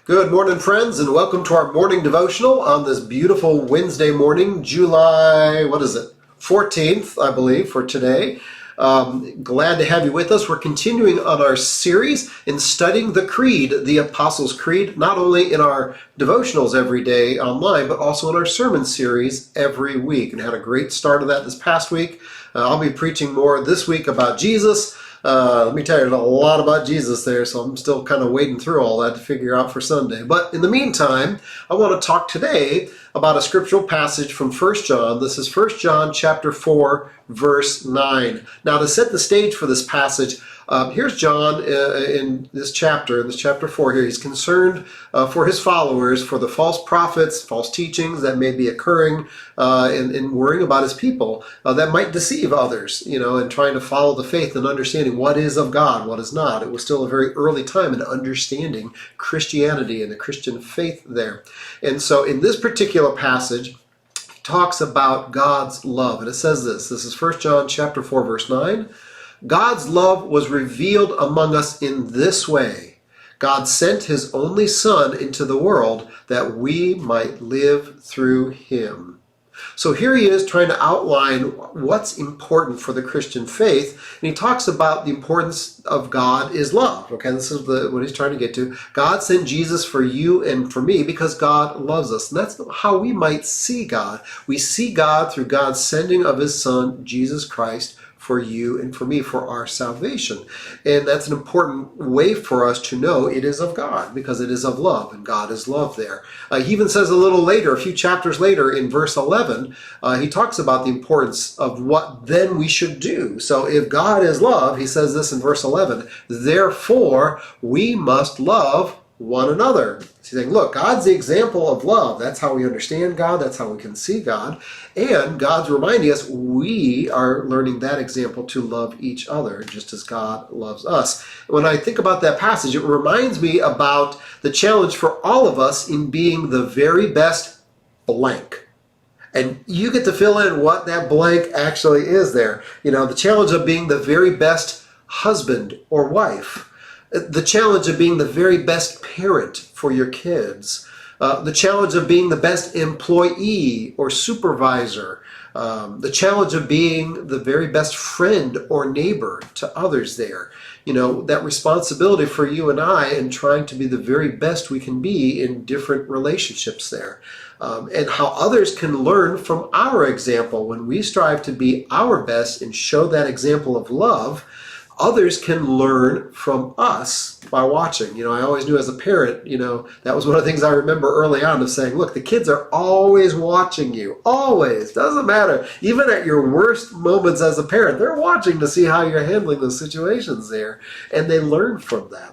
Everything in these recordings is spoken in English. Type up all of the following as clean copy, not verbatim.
Good morning, friends, and welcome to our morning devotional on this beautiful Wednesday morning, July, 14th, I believe, for today. Glad to have you with us. We're continuing on our series in studying the Creed, the Apostles' Creed, not only in our devotionals every day online, but also in our sermon series every week. And had a great start of that this past week. I'll be preaching more this week about Jesus. Let me tell you, there's a lot about Jesus there, so I'm still kind of wading through all that to figure out for Sunday. But in the meantime, I want to talk today about a scriptural passage from 1 John. This is 1 John chapter 4, verse 9. Now, to set the stage for this passage, here's John in this chapter 4 here. He's concerned for his followers, for the false prophets, false teachings that may be occurring, and worrying about his people that might deceive others, and trying to follow the faith and understanding what is of God, what is not. It was still a very early time in understanding Christianity and the Christian faith there. And so in this particular passage, he talks about God's love. And it says this is 1 John chapter 4, verse 9. God's love was revealed among us in this way. God sent his only Son into the world that we might live through him. So here he is trying to outline what's important for the Christian faith, and he talks about the importance of God is love. Okay, this is what he's trying to get to. God sent Jesus for you and for me because God loves us. And that's how we might see God. We see God through God's sending of his Son, Jesus Christ, for you and for me, for our salvation. And that's an important way for us to know it is of God, because it is of love, and God is love there. He even says a little later, a few chapters later, in verse 11, he talks about the importance of what then we should do. So if God is love, he says this in verse 11, therefore we must love one another. He's saying, look, God's the example of love. That's how we understand God. That's how we can see God. And God's reminding us we are learning that example to love each other just as God loves us. When I think about that passage, it reminds me about the challenge for all of us in being the very best blank. And you get to fill in what that blank actually is there. The challenge of being the very best husband or wife. The challenge of being the very best parent for your kids. The challenge of being the best employee or supervisor. The challenge of being the very best friend or neighbor to others there. That responsibility for you and I in trying to be the very best we can be in different relationships there. And how others can learn from our example. When we strive to be our best and show that example of love, others can learn from us by watching. I always knew as a parent, that was one of the things I remember early on of saying, look, the kids are always watching you. Always. Doesn't matter. Even at your worst moments as a parent, they're watching to see how you're handling those situations there. And they learn from that.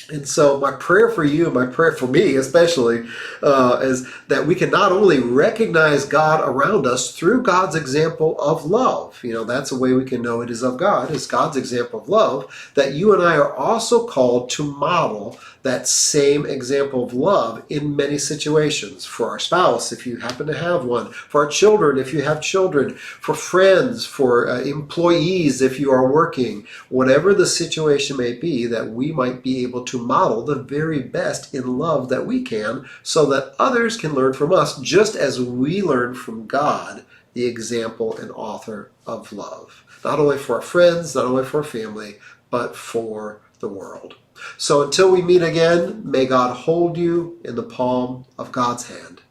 And so my prayer for you, my prayer for me especially, is that we can not only recognize God around us through God's example of love. That's a way we can know it is of God, is God's example of love, that you and I are also called to model that same example of love in many situations. For our spouse, if you happen to have one. For our children, if you have children. For friends, for employees, if you are working. Whatever the situation may be, that we might be able to model the very best in love that we can, so that others can learn from us, just as we learn from God, the example and author of love. Not only for our friends, not only for our family, but for the world. So until we meet again, may God hold you in the palm of God's hand.